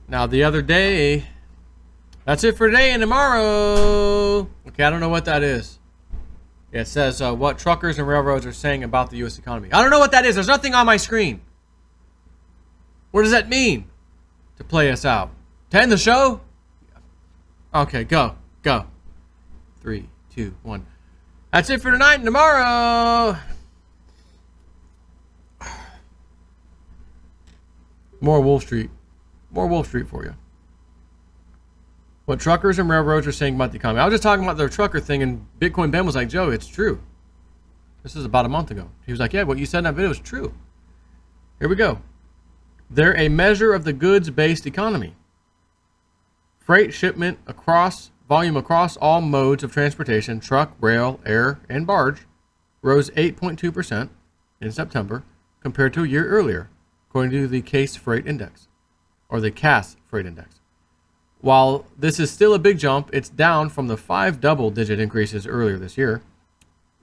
Now, the other day, that's it for today and tomorrow. Okay, I don't know what that is. Yeah, it says what truckers and railroads are saying about the U.S. economy. I don't know what that is. There's nothing on my screen. What does that mean? To play us out. To end the show? Okay, go. 3, 2, 1. That's it for tonight and tomorrow. More Wolf Street. More Wolf Street for you. What truckers and railroads are saying about the economy. I was just talking about the trucker thing, and Bitcoin Ben was like, Joe, it's true. This is about a month ago. He was like, yeah, what you said in that video is true. Here we go. They're a measure of the goods-based economy. Freight shipment volume across all modes of transportation, truck, rail, air, and barge, rose 8.2% in September compared to a year earlier, according to the CASE Freight Index, or the CAS Freight Index. While this is still a big jump, it's down from the 5 double-digit increases earlier this year.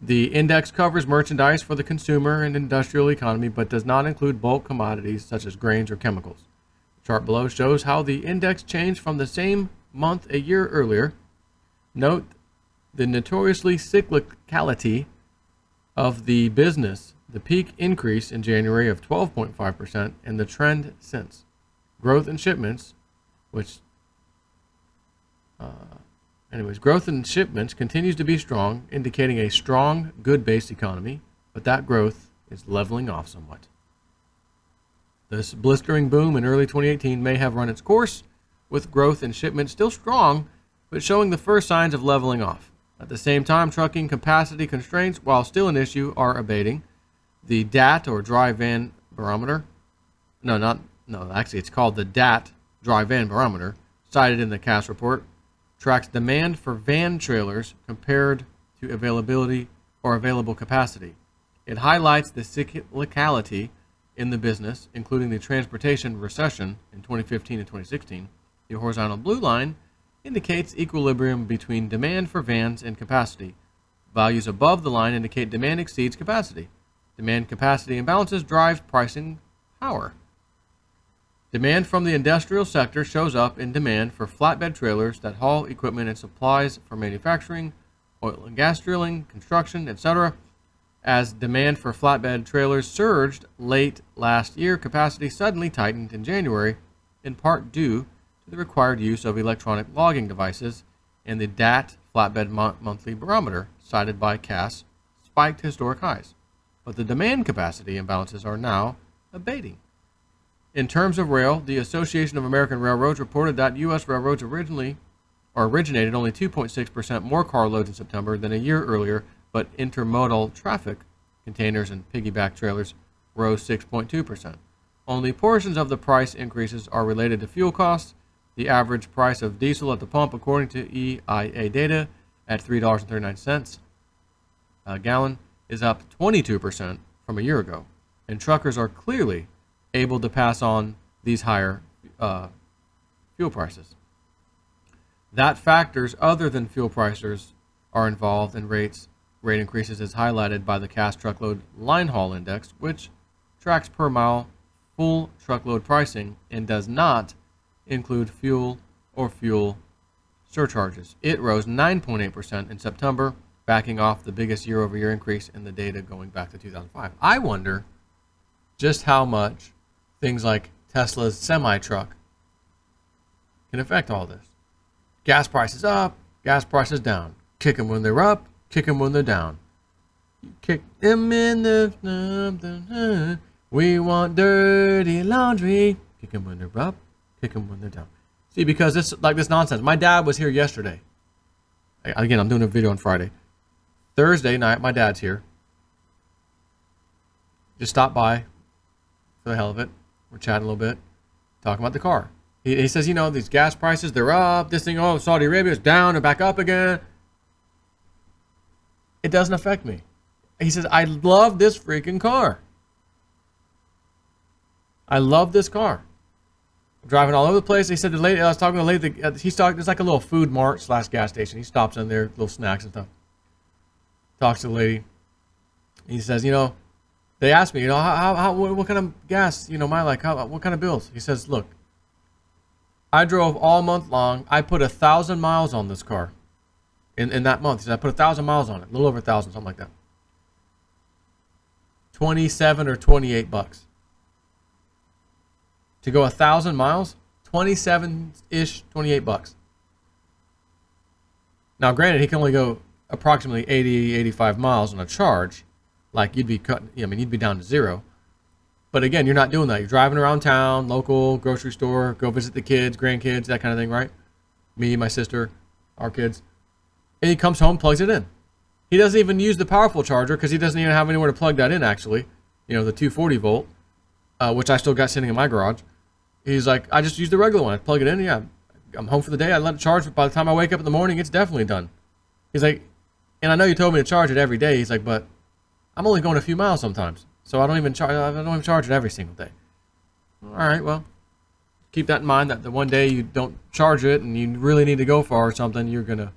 The index covers merchandise for the consumer and industrial economy, but does not include bulk commodities such as grains or chemicals. The chart below shows how the index changed from the same month a year earlier. Note the notoriously cyclicality of the business, the peak increase in January of 12.5%, and the trend since. Growth in shipments, growth in shipments continues to be strong, indicating a strong, good-based economy, but that growth is leveling off somewhat. This blistering boom in early 2018 may have run its course, with growth in shipments still strong, but showing the first signs of leveling off. At the same time, trucking capacity constraints, while still an issue, are abating. The DAT, or Dry Van Barometer, actually it's called the DAT Dry Van Barometer, cited in the CAS report, tracks demand for van trailers compared to availability or available capacity. It highlights the cyclicality in the business, including the transportation recession in 2015 and 2016. The horizontal blue line indicates equilibrium between demand for vans and capacity. Values above the line indicate demand exceeds capacity. Demand-capacity imbalances drive pricing power. Demand from the industrial sector shows up in demand for flatbed trailers that haul equipment and supplies for manufacturing, oil and gas drilling, construction, etc. As demand for flatbed trailers surged late last year, capacity suddenly tightened in January, in part due to the required use of electronic logging devices, and the DAT Flatbed Monthly Barometer, cited by CAS, spiked historic highs. But the demand capacity imbalances are now abating. In terms of rail, the Association of American Railroads reported that U.S. railroads originated only 2.6% more carloads in September than a year earlier, but intermodal traffic, containers and piggyback trailers, rose 6.2%. Only portions of the price increases are related to fuel costs. The average price of diesel at the pump, according to EIA data, at $3.39 a gallon, is up 22% from a year ago, and truckers are clearly able to pass on these higher fuel prices. That factors other than fuel prices are involved in rate increases, as highlighted by the CAS Truckload Line Haul Index, which tracks per mile full truckload pricing and does not include fuel or fuel surcharges. It rose 9.8% in September, backing off the biggest year-over-year increase in the data going back to 2005. I wonder just how much things like Tesla's semi-truck can affect all this. Gas prices up, gas prices down. Kick them when they're up, kick them when they're down. Kick them in the... We want dirty laundry. Kick them when they're up, kick them when they're down. See, because this nonsense. My dad was here yesterday. Again, I'm doing a video on Friday. Thursday night, my dad's here. Just stopped by for the hell of it. We're chatting a little bit, talking about the car. He says, you know, these gas prices, they're up. This thing, oh, Saudi Arabia is down and back up again. It doesn't affect me. He says, I love this freaking car. I love this car. I'm driving all over the place. He said, the lady, I was talking to the lady, there's like a little food mart / gas station. He stops in there, little snacks and stuff. Talks to the lady. He says, you know, they asked me, you know, what kind of gas, you know, what kind of bills? He says, look, I drove all month long. I put 1,000 miles on this car in that month. He said, I put 1,000 miles on it, a little over 1,000, something like that. 27 or 28 bucks. To go 1,000 miles, 27-ish, 28 bucks. Now, granted, he can only go approximately 80, 85 miles on a charge. Like, you'd be cutting, I mean, you'd be down to zero. But again, you're not doing that. You're driving around town, local, grocery store, go visit the kids, grandkids, that kind of thing, right? Me, my sister, our kids. And he comes home, plugs it in. He doesn't even use the powerful charger because he doesn't even have anywhere to plug that in, actually. You know, the 240 volt, which I still got sitting in my garage. He's like, I just use the regular one. I plug it in, yeah. I'm home for the day. I let it charge, but by the time I wake up in the morning, it's definitely done. He's like, and I know you told me to charge it every day. He's like, but I'm only going a few miles sometimes. So I don't even charge it every single day. All right, well, keep that in mind that the one day you don't charge it and you really need to go far or something, you're going to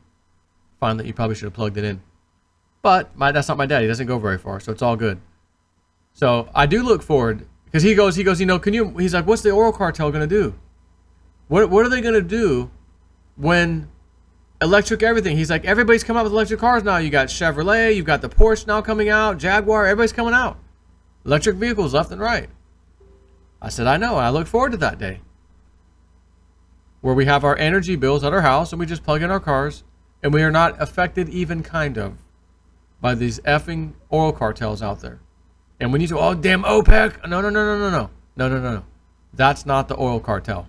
find that you probably should have plugged it in. But that's not my dad. He doesn't go very far, so it's all good. So I do look forward, because he goes, you know, he's like, what's the oil cartel going to do? What are they going to do when electric everything? He's like, everybody's coming out with electric cars now. You got Chevrolet, you've got the Porsche now coming out, Jaguar, everybody's coming out. Electric vehicles left and right. I said, I know, and I look forward to that day where we have our energy bills at our house and we just plug in our cars and we are not affected even kind of by these effing oil cartels out there. And when you say, oh, damn OPEC, no. That's not the oil cartel.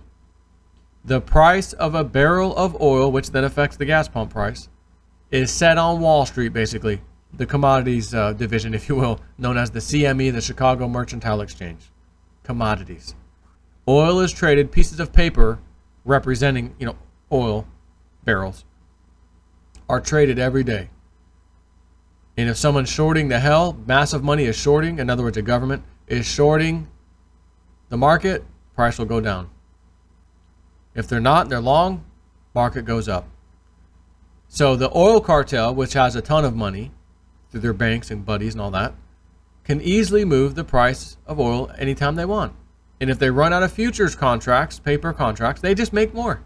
The price of a barrel of oil, which then affects the gas pump price, is set on Wall Street, basically. The commodities division, if you will, known as the CME, the Chicago Mercantile Exchange. Commodities. Oil is traded, pieces of paper representing, you know, oil barrels are traded every day. And if someone's shorting the hell, massive money is shorting, in other words, a government is shorting the market, price will go down. If they're not, they're long, market goes up. So the oil cartel, which has a ton of money through their banks and buddies and all that, can easily move the price of oil anytime they want. And if they run out of futures contracts, paper contracts, they just make more.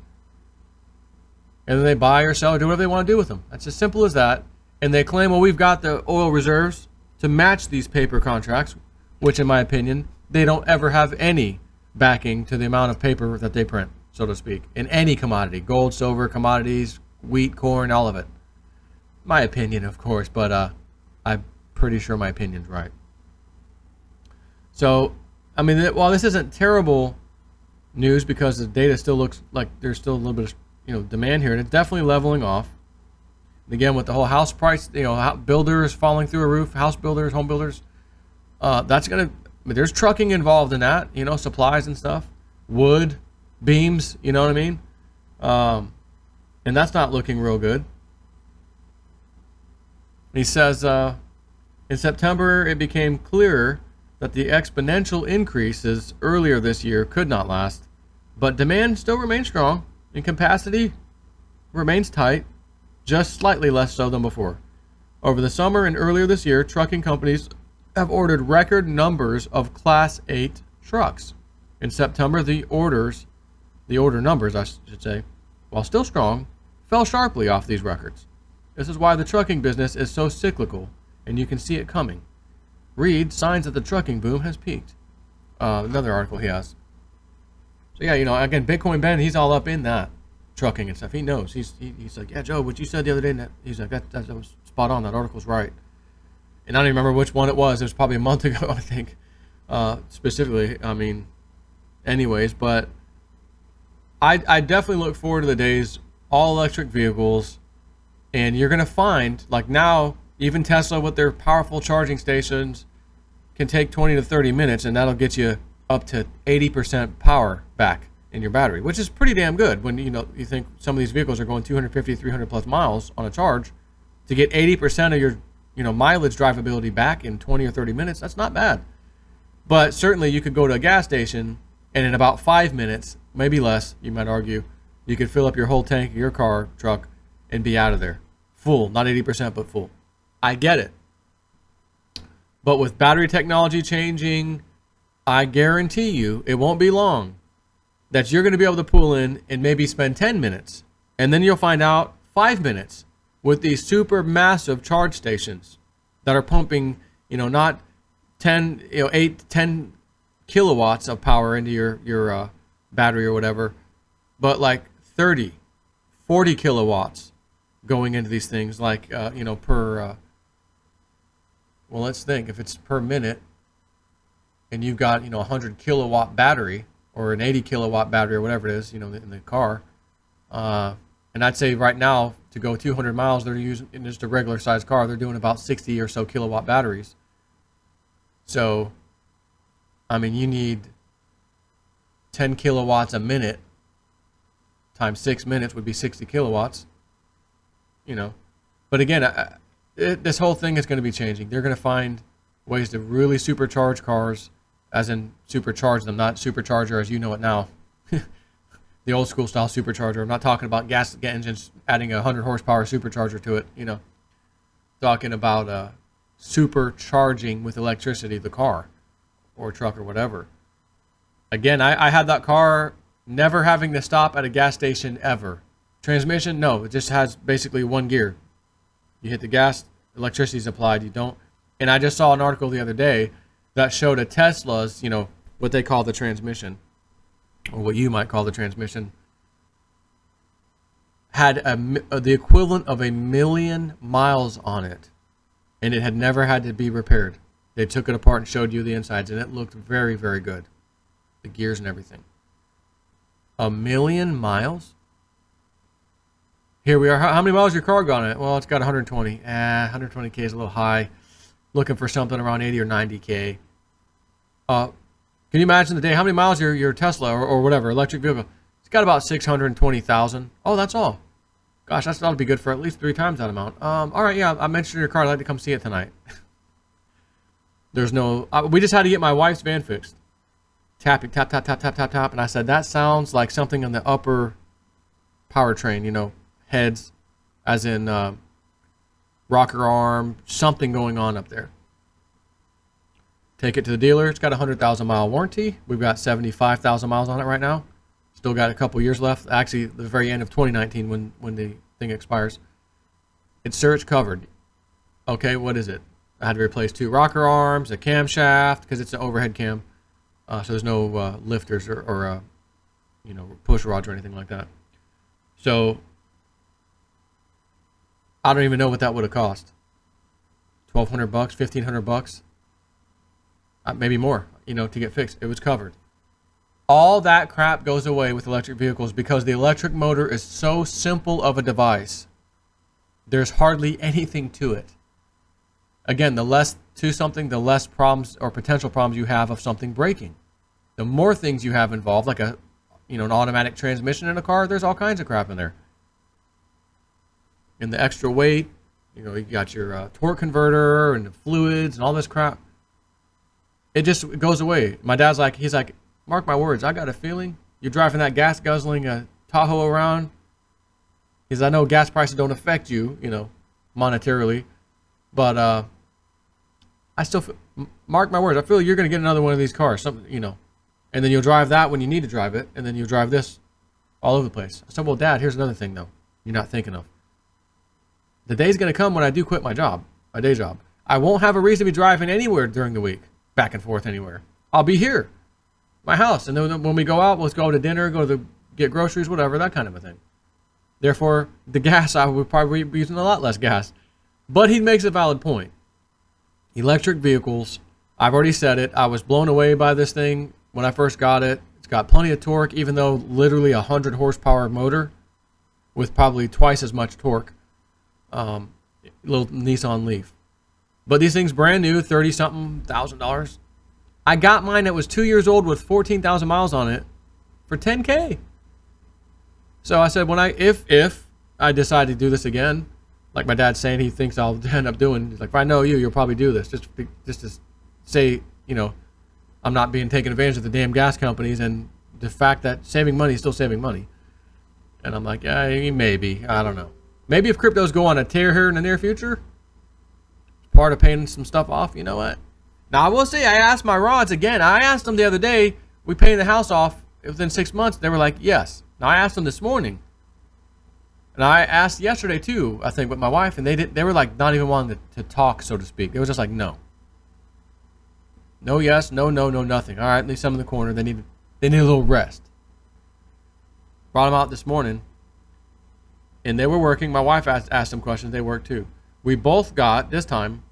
And then they buy or sell or do whatever they want to do with them. That's as simple as that. And they claim, well, we've got the oil reserves to match these paper contracts, which in my opinion, they don't ever have any backing to the amount of paper that they print, so to speak, in any commodity, gold, silver, commodities, wheat, corn, all of it. My opinion, of course, but I'm pretty sure my opinion's right. So, I mean, while this isn't terrible news because the data still looks like there's still a little bit of, you know, demand here, and it's definitely leveling off. And again, with the whole house price, you know, builders falling through a roof, house builders, home builders, that's going to, I mean, there's trucking involved in that, you know, supplies and stuff, wood, beams, you know what I mean? And that's not looking real good. He says, in September, it became clearer that the exponential increases earlier this year could not last, but demand still remains strong and capacity remains tight, just slightly less so than before. Over the summer and earlier this year, trucking companies have ordered record numbers of Class 8 trucks. In September, the order numbers, I should say, while still strong, fell sharply off these records. This is why the trucking business is so cyclical, and you can see it coming. Read, signs that the trucking boom has peaked. Another article he has. So yeah, you know, again, Bitcoin Ben, he's all up in that trucking and stuff. He knows. He's like, yeah, Joe, what you said the other day, he's like, that was spot on. That article's right. And I don't even remember which one it was. It was probably a month ago, I think, specifically. I mean, anyways, but I definitely look forward to the days, all electric vehicles, and you're going to find, like now, even Tesla with their powerful charging stations can take 20 to 30 minutes, and that'll get you up to 80% power back in your battery, which is pretty damn good when, you know, you think some of these vehicles are going 250, 300 plus miles on a charge. To get 80% of your, you know, mileage drivability back in 20 or 30 minutes, that's not bad. But certainly you could go to a gas station and in about 5 minutes, maybe less, you might argue, you could fill up your whole tank of your car, truck, and be out of there. Full, not 80%, but full. I get it. But with battery technology changing, I guarantee you it won't be long that you're going to be able to pull in and maybe spend 10 minutes. And then you'll find out 5 minutes with these super massive charge stations that are pumping, not 10, 8, 10 kilowatts of power into your battery or whatever, but like 30, 40 kilowatts going into these things, like, per, well, let's think, if it's per minute and you've got, 100 kilowatt battery or an 80 kilowatt battery or whatever it is, in the car. And I'd say right now to go 200 miles, they're using, in just a regular sized car, they're doing about 60 or so kilowatt batteries. So, I mean, you need 10 kilowatts a minute times 6 minutes would be 60 kilowatts, But again, this whole thing is going to be changing. They're going to find ways to really supercharge cars, as in supercharge them, not supercharger as you know it now. The old school style supercharger. I'm not talking about gas engines adding a 100 horsepower supercharger to it, Talking about supercharging with electricity the car or truck or whatever. Again, I had that car never having to stop at a gas station ever. Transmission, no, it just has basically one gear. You hit the gas, electricity is applied, you don't. And I just saw an article the other day that showed a Tesla's, what they call the transmission, or what you might call the transmission, had the equivalent of 1 million miles on it, and it had never had to be repaired. They took it apart and showed you the insides, and it looked very, very good. The gears and everything. 1 million miles? Here we are. How many miles has your car gone on it? Well, it's got 120. 120K is a little high. Looking for something around 80 or 90K. Can you imagine the day? How many miles your Tesla or whatever electric vehicle? It's got about 620,000. Oh, that's all. Gosh, that ought to be good for at least 3 times that amount. All right, yeah, I mentioned your car. I'd like to come see it tonight. There's no. We just had to get my wife's van fixed. Tapping, tap, tap, tap, tap, tap, tap, and I said that sounds like something on the upper powertrain. Heads, as in rocker arm, something going on up there. Take it to the dealer. It's got a 100,000 mile warranty. We've got 75,000 miles on it right now. Still got a couple years left. Actually, the very end of 2019 when the thing expires. It's search covered. Okay, what is it? I had to replace 2 rocker arms, a camshaft, because it's an overhead cam. So there's no lifters or push rods or anything like that. So I don't even know what that would have cost. $1,200, $1,500, maybe more, to get fixed. It was covered. All that crap goes away with electric vehicles because the electric motor is so simple of a device. There's hardly anything to it. Again, the less to something, the less problems or potential problems you have of something breaking. The more things you have involved, like an automatic transmission in a car, there's all kinds of crap in there. And the extra weight, you got your torque converter and the fluids and all this crap. It just goes away. My dad's like, he's like, mark my words, I got a feeling you're driving that gas guzzling Tahoe around. Because I know gas prices don't affect you, monetarily, but I still mark my words. I feel you're going to get another one of these cars, and then you'll drive that when you need to drive it, and then you'll drive this all over the place. I said, well, Dad, here's another thing though you're not thinking of. The day's going to come when I do quit my day job. I won't have a reason to be driving anywhere during the week, back and forth anywhere. I'll be here, my house, and then when we go out, let's go to dinner, get groceries, whatever, that kind of a thing. Therefore, the gas, I would probably be using a lot less gas. But he makes a valid point. Electric vehicles, I've already said it. I was blown away by this thing when I first got it. It's got plenty of torque, even though literally a 100 horsepower motor with probably twice as much torque. Little Nissan Leaf. But these things brand new, $30-something thousand. I got mine that was 2 years old with 14,000 miles on it for $10K. So I said, if I decide to do this again, like my dad's saying he thinks I'll end up doing, he's like, if I know you'll probably do this, just to say, I'm not being taken advantage of the damn gas companies, and the fact that saving money is still saving money. And I'm like, yeah, maybe, I don't know. Maybe if cryptos go on a tear here in the near future, part of paying some stuff off, you know what? Now I will say, I asked my rods again. I asked them the other day, we painted the house off, within 6 months? They were like, yes. Now, I asked them this morning. And I asked yesterday, too, I think, with my wife. And they were like not even wanting to talk, so to speak. They were just like, no. No, yes, no, no, no, nothing. All right, leave some in the corner. They need a little rest. Brought them out this morning. And they were working. My wife asked them questions. They worked, too. We both got, this time,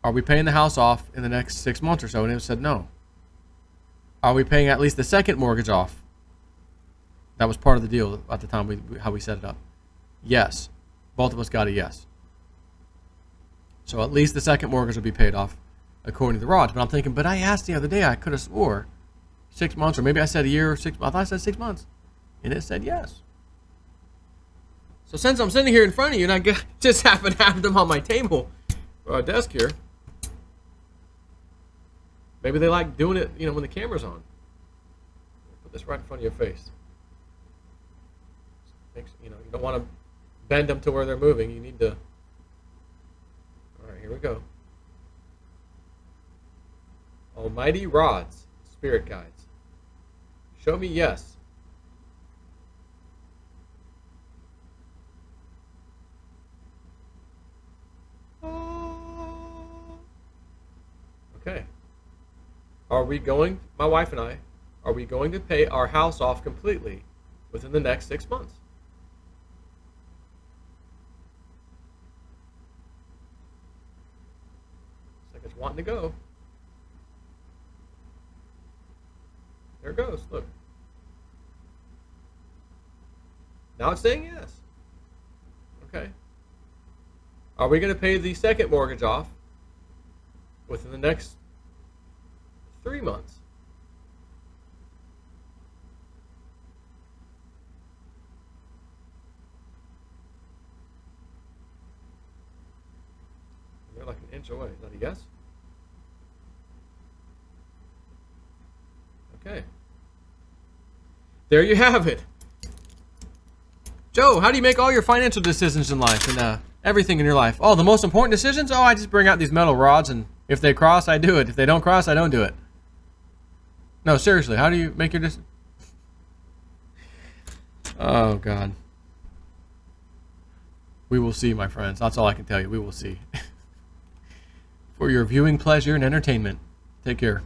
are we paying the house off in the next 6 months or so? And they said no. Are we paying at least the second mortgage off? That was part of the deal at the time, how we set it up. Yes. Both of us got a yes. So at least the second mortgage will be paid off, according to the Rods. But I'm thinking, but I asked the other day, I could have swore 6 months, or maybe I said a year or 6 months. I thought I said 6 months. And it said yes. So since I'm sitting here in front of you, and I just happen to have them on my table, or desk here, maybe they like doing it, you know, when the camera's on. Put this right in front of your face. You know, you don't want to bend them to where they're moving. You need to. All right, here we go. Almighty Rods, Spirit Guides. Show me yes. Okay. Are we going, my wife and I, are we going to pay our house off completely within the next 6 months? Looks like it's wanting to go. There it goes, look. Now it's saying yes. Okay. Are we going to pay the second mortgage off within the next 3 months? They're like an inch away. Is that a yes? Okay. There you have it. Joe, how do you make all your financial decisions in life and everything in your life? Oh, the most important decisions? Oh, I just bring out these metal rods, and if they cross, I do it. If they don't cross, I don't do it. No, seriously, how do you make your decision? Oh, God. We will see, my friends. That's all I can tell you. We will see. For your viewing pleasure and entertainment, take care.